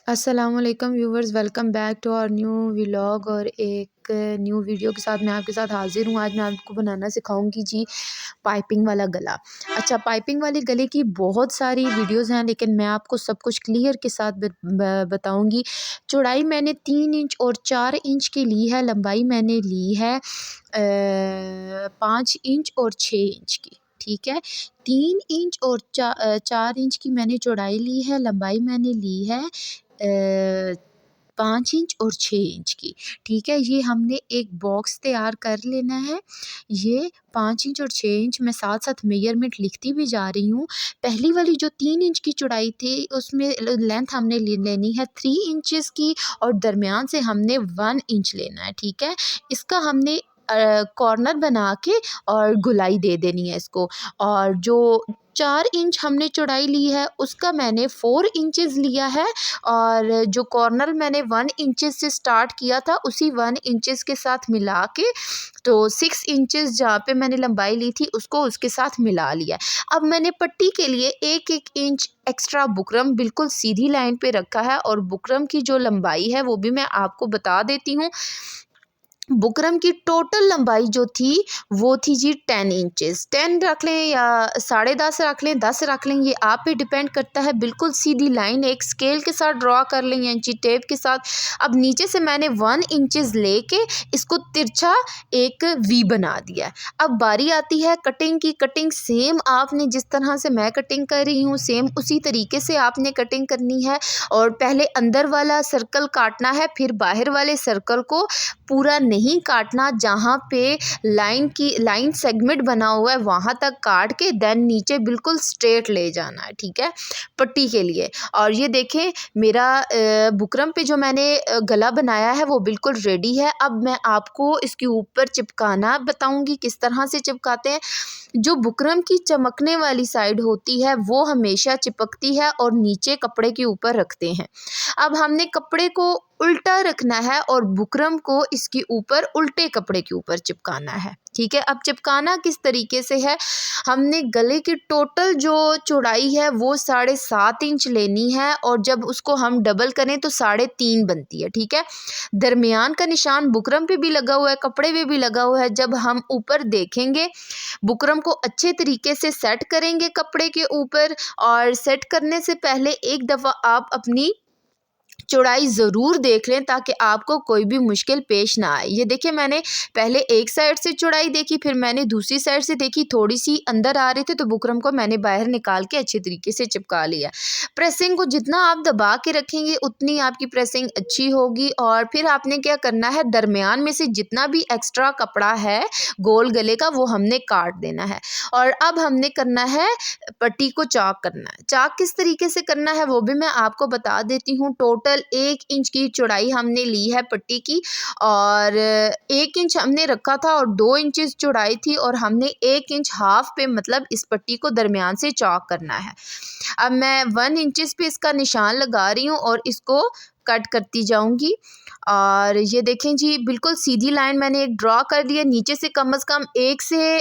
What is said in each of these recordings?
अस्सलामुअलैकुम viewers, welcome back to our new vlog और एक न्यू वीडियो के साथ मैं आपके साथ हाजिर हूँ। आज मैं आपको बनाना सिखाऊंगी जी पाइपिंग वाला गला। अच्छा, पाइपिंग वाले गले की बहुत सारी वीडियोस हैं, लेकिन मैं आपको सब कुछ क्लियर के साथ बताऊंगी। चौड़ाई मैंने 3 इंच और 4 इंच की ली है। लंबाई मैंने ली है 5 इंच और 6 इंच की। ठीक है, 3 इंच और 4 इंच की मैंने चौड़ाई ली है। लंबाई मैंने ली है 5 इंच और 6 इंच की। ठीक है, ये हमने एक बॉक्स तैयार कर लेना है। ये 5 इंच और 6 इंच मैं साथ साथ मेजरमेंट लिखती भी जा रही हूँ। पहली वाली जो 3 इंच की चौड़ाई थी उसमें लेंथ हमने लेनी है 3 इंचेस की, और दरमियान से हमने 1 इंच लेना है। ठीक है, इसका हमने कॉर्नर बना के और गुलाई दे देनी है इसको। और जो 4 इंच हमने चौड़ाई ली है उसका मैंने 4 इंचेस लिया है, और जो कॉर्नर मैंने 1 इंचेस से स्टार्ट किया था उसी 1 इंचेस के साथ मिला के तो 6 इंचेस जहाँ पे मैंने लंबाई ली थी उसको उसके साथ मिला लिया। अब मैंने पट्टी के लिए 1-1 इंच एक्स्ट्रा बुकरम बिल्कुल सीधी लाइन पे रखा है, और बुकरम की जो लंबाई है वो भी मैं आपको बता देती हूँ। बुकरम की टोटल लंबाई जो थी वो थी जी 10 इंचेस। 10 रख लें या 10.5 रख लें, 10 रख लें, ये आप पे डिपेंड करता है। बिल्कुल सीधी लाइन एक स्केल के साथ ड्रॉ कर लें या इंची टेप के साथ। अब नीचे से मैंने 1 इंचेस लेके इसको तिरछा एक वी बना दिया है। अब बारी आती है कटिंग की। कटिंग सेम आपने जिस तरह से मैं कटिंग कर रही हूँ सेम उसी तरीके से आपने कटिंग करनी है। और पहले अंदर वाला सर्कल काटना है, फिर बाहर वाले सर्कल को पूरा नहीं काटना। जहाँ पे लाइन सेगमेंट बना हुआ है वहाँ तक काट के देन नीचे बिल्कुल स्ट्रेट ले जाना है। ठीक है, पट्टी के लिए। और ये देखें मेरा बुकरम पे जो मैंने गला बनाया है वो बिल्कुल रेडी है। अब मैं आपको इसके ऊपर चिपकाना बताऊंगी किस तरह से चिपकाते हैं। जो बुकरम की चमकने वाली साइड होती है वो हमेशा चिपकती है और नीचे कपड़े के ऊपर रखते हैं। अब हमने कपड़े को उल्टा रखना है और बुकरम को इसके ऊपर उल्टे कपड़े के ऊपर चिपकाना है। ठीक है, अब चिपकाना किस तरीके से है, हमने गले की टोटल जो चौड़ाई है वो 7.5 इंच लेनी है, और जब उसको हम डबल करें तो 3.5 बनती है। ठीक है, दरमियान का निशान बुकरम पे भी लगा हुआ है, कपड़े पे भी लगा हुआ है। जब हम ऊपर देखेंगे बुकरम को अच्छे तरीके से सेट करेंगे कपड़े के ऊपर, और सेट करने से पहले एक दफ़ा आप अपनी चौड़ाई ज़रूर देख लें ताकि आपको कोई भी मुश्किल पेश ना आए। ये देखिए मैंने पहले एक साइड से चौड़ाई देखी, फिर मैंने दूसरी साइड से देखी, थोड़ी सी अंदर आ रही थी तो बुकरम को मैंने बाहर निकाल के अच्छे तरीके से चिपका लिया। प्रेसिंग को जितना आप दबा के रखेंगे उतनी आपकी प्रेसिंग अच्छी होगी। और फिर आपने क्या करना है, दरमियान में से जितना भी एक्स्ट्रा कपड़ा है गोल गले का वो हमने काट देना है। और अब हमने करना है पट्टी को चाक करना है। चाक किस तरीके से करना है वो भी मैं आपको बता देती हूँ। टोटल 1 इंच की चौड़ाई हमने ली है पट्टी की, और 1 इंच हमने रखा था और 2 इंचेस चौड़ाई थी, और हमने 1 इंच हाफ पे मतलब इस पट्टी को दरमियान से चाक करना है। अब मैं 1 इंचेस पे इसका निशान लगा रही हूँ और इसको कट करती जाऊंगी। और ये देखें जी बिल्कुल सीधी लाइन मैंने एक ड्रॉ कर दी है। नीचे से कम से कम 1 से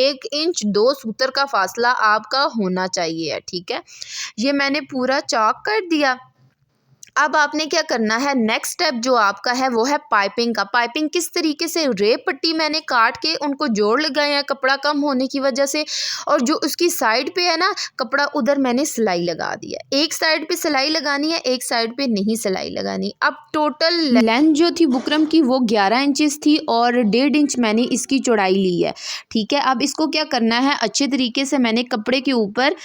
1 इंच 2 सूतर का फासला आपका होना चाहिए। ठीक है, ये मैंने पूरा चाक कर दिया। अब आपने क्या करना है, नेक्स्ट स्टेप जो आपका है वो है पाइपिंग का। पाइपिंग किस तरीके से, रेप पट्टी मैंने काट के उनको जोड़ लगाए हैं कपड़ा कम होने की वजह से, और जो उसकी साइड पे है ना कपड़ा उधर मैंने सिलाई लगा दिया। एक साइड पे सिलाई लगानी है, एक साइड पे नहीं सिलाई लगानी। अब टोटल लेंथ जो थी बुकरम की वो 11 इंचेस थी और 1.5 इंच मैंने इसकी चौड़ाई ली है। ठीक है, अब इसको क्या करना है, अच्छे तरीके से मैंने कपड़े के ऊपर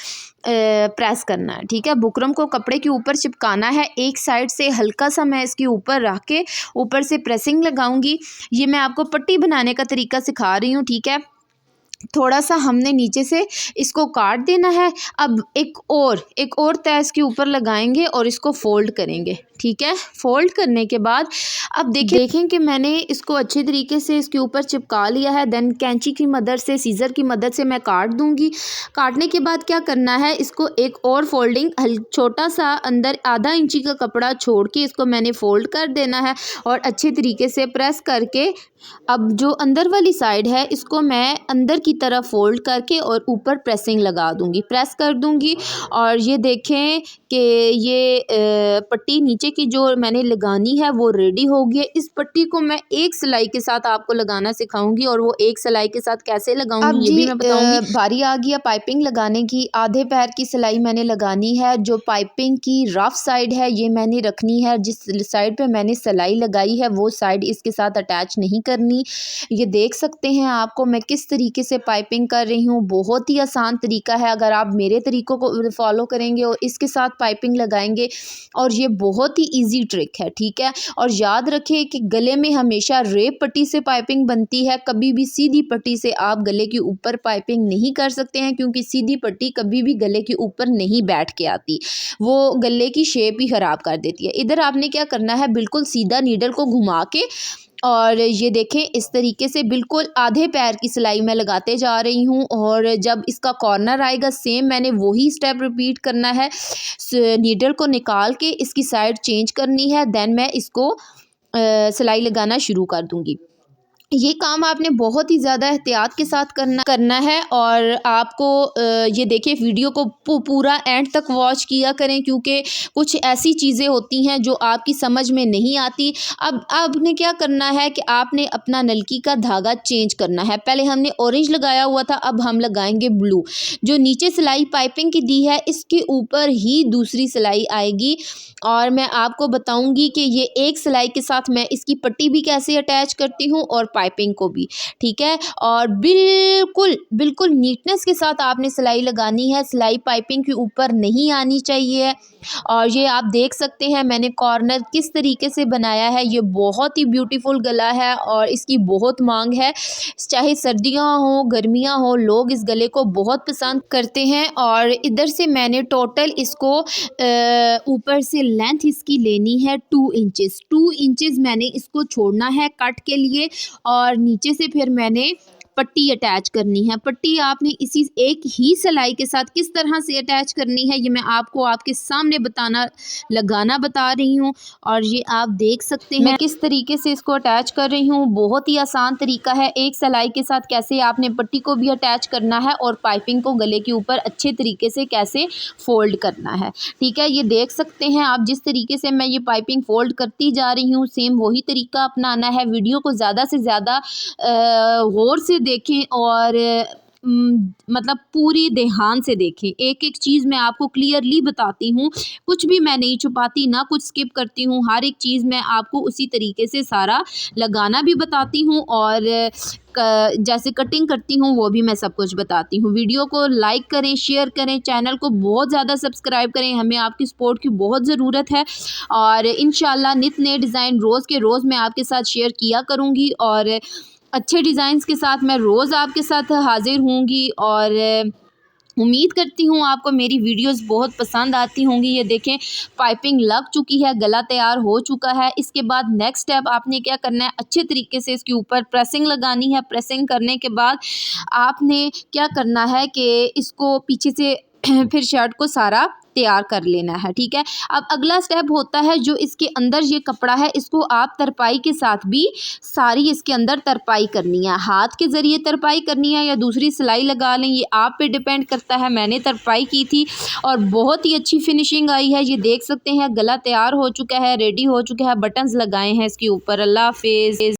प्रेस करना है। ठीक है, बुकरम को कपड़े के ऊपर चिपकाना है। एक साइड से हल्का सा मैं इसके ऊपर रख के ऊपर से प्रेसिंग लगाऊंगी। ये मैं आपको पट्टी बनाने का तरीका सिखा रही हूँ। ठीक है, थोड़ा सा हमने नीचे से इसको काट देना है। अब एक और तय इसके ऊपर लगाएंगे और इसको फोल्ड करेंगे। ठीक है, फोल्ड करने के बाद अब देखें कि मैंने इसको अच्छे तरीके से इसके ऊपर चिपका लिया है। देन कैंची की मदद से, सीज़र की मदद से मैं काट दूंगी। काटने के बाद क्या करना है, इसको एक और फोल्डिंग छोटा सा अंदर आधा इंची का कपड़ा छोड़ के इसको मैंने फोल्ड कर देना है और अच्छे तरीके से प्रेस करके अब जो अंदर वाली साइड है इसको मैं अंदर की तरफ फोल्ड करके और ऊपर प्रेसिंग लगा दूंगी, प्रेस कर दूंगी। और ये देखें कि ये पट्टी नीचे की जो मैंने लगानी है वो रेडी हो गई है। इस पट्टी को मैं एक सिलाई के साथ आपको लगाना सिखाऊंगी और वो एक सिलाई के साथ कैसे लगाऊंगी ये भी मैं बताऊंगी। बारी आ गई है पाइपिंग लगाने की। आधे पैर की सिलाई मैंने लगानी है। जो पाइपिंग की रफ साइड है ये मैंने रखनी है। जिस साइड पे मैंने सिलाई लगाई है वो साइड इसके साथ अटैच नहीं करनी। ये देख सकते हैं आपको मैं किस तरीके से पाइपिंग कर रही हूँ। बहुत ही आसान तरीका है। अगर आप मेरे तरीकों को फॉलो करेंगे और इसके साथ पाइपिंग लगाएंगे और ये बहुत ही ईजी ट्रिक है, ठीक है। और याद रखें कि गले में हमेशा रेप पट्टी से पाइपिंग बनती है। कभी भी सीधी पट्टी से आप गले के ऊपर पाइपिंग नहीं कर सकते हैं, क्योंकि सीधी पट्टी कभी भी गले के ऊपर नहीं बैठ के आती, वो गले की शेप ही ख़राब कर देती है। इधर आपने क्या करना है, बिल्कुल सीधा नीडल को घुमा के और ये देखें इस तरीके से बिल्कुल आधे पैर की सिलाई मैं लगाते जा रही हूँ। और जब इसका कॉर्नर आएगा सेम मैंने वही स्टेप रिपीट करना है। नीडल को निकाल के इसकी साइड चेंज करनी है, देन मैं इसको सिलाई लगाना शुरू कर दूँगी। ये काम आपने बहुत ही ज़्यादा एहतियात के साथ करना है। और आपको ये देखिए वीडियो को पूरा एंड तक वॉच किया करें, क्योंकि कुछ ऐसी चीज़ें होती हैं जो आपकी समझ में नहीं आती। अब आपने क्या करना है कि आपने अपना नलकी का धागा चेंज करना है। पहले हमने ऑरेंज लगाया हुआ था, अब हम लगाएंगे ब्लू। जो नीचे सिलाई पाइपिंग की दी है इसके ऊपर ही दूसरी सिलाई आएगी। और मैं आपको बताऊंगी कि ये एक सिलाई के साथ मैं इसकी पट्टी भी कैसे अटैच करती हूँ और पाइपिंग को भी, ठीक है। और बिल्कुल बिल्कुल नीटनेस के साथ आपने सिलाई लगानी है। सिलाई पाइपिंग के ऊपर नहीं आनी चाहिए। और ये आप देख सकते हैं मैंने कॉर्नर किस तरीके से बनाया है। ये बहुत ही ब्यूटीफुल गला है और इसकी बहुत मांग है। चाहे सर्दियाँ हो गर्मियाँ हो, लोग इस गले को बहुत पसंद करते हैं। और इधर से मैंने टोटल इसको ऊपर से लेंथ इसकी लेनी है 2 इंचेस। 2 इंचेस मैंने इसको छोड़ना है कट के लिए। और नीचे से फिर मैंने पट्टी अटैच करनी है। पट्टी आपने इसी एक ही सिलाई के साथ किस तरह से अटैच करनी है ये मैं आपको आपके सामने लगाना बता रही हूँ। और ये आप देख सकते हैं मैं किस तरीके से इसको अटैच कर रही हूँ। बहुत ही आसान तरीका है। एक सिलाई के साथ कैसे आपने पट्टी को भी अटैच करना है और पाइपिंग को गले के ऊपर अच्छे तरीके से कैसे फोल्ड करना है, ठीक है। ये देख सकते हैं आप जिस तरीके से मैं ये पाइपिंग फोल्ड करती जा रही हूँ, सेम वही तरीका अपनाना है। वीडियो को ज़्यादा से ज़्यादा गौर से देखें और मतलब पूरी ध्यान से देखें। एक एक चीज़ मैं आपको क्लियरली बताती हूँ, कुछ भी मैं नहीं छुपाती, ना कुछ स्किप करती हूँ। हर एक चीज़ मैं आपको उसी तरीके से सारा लगाना भी बताती हूँ और जैसे कटिंग करती हूँ वो भी मैं सब कुछ बताती हूँ। वीडियो को लाइक करें, शेयर करें, चैनल को बहुत ज़्यादा सब्सक्राइब करें। हमें आपकी सपोर्ट की बहुत ज़रूरत है। और इंशाल्लाह नित नए डिज़ाइन रोज़ के रोज़ मैं आपके साथ शेयर किया करूँगी और अच्छे डिज़ाइंस के साथ मैं रोज़ आपके साथ हाज़िर होंगी। और उम्मीद करती हूँ आपको मेरी वीडियोस बहुत पसंद आती होंगी। ये देखें पाइपिंग लग चुकी है, गला तैयार हो चुका है। इसके बाद नेक्स्ट स्टेप आपने क्या करना है, अच्छे तरीके से इसके ऊपर प्रेसिंग लगानी है। प्रेसिंग करने के बाद आपने क्या करना है कि इसको पीछे से फिर शर्ट को सारा तैयार कर लेना है, ठीक है। अब अगला स्टेप होता है जो इसके अंदर ये कपड़ा है इसको आप तरपाई के साथ भी सारी इसके अंदर तरपाई करनी है। हाथ के ज़रिए तरपाई करनी है या दूसरी सिलाई लगा लें, ये आप पे डिपेंड करता है। मैंने तरपाई की थी और बहुत ही अच्छी फिनिशिंग आई है। ये देख सकते हैं गला तैयार हो चुका है, रेडी हो चुका है। बटन्स लगाए हैं इसके ऊपर। अल्लाह हाफिज़।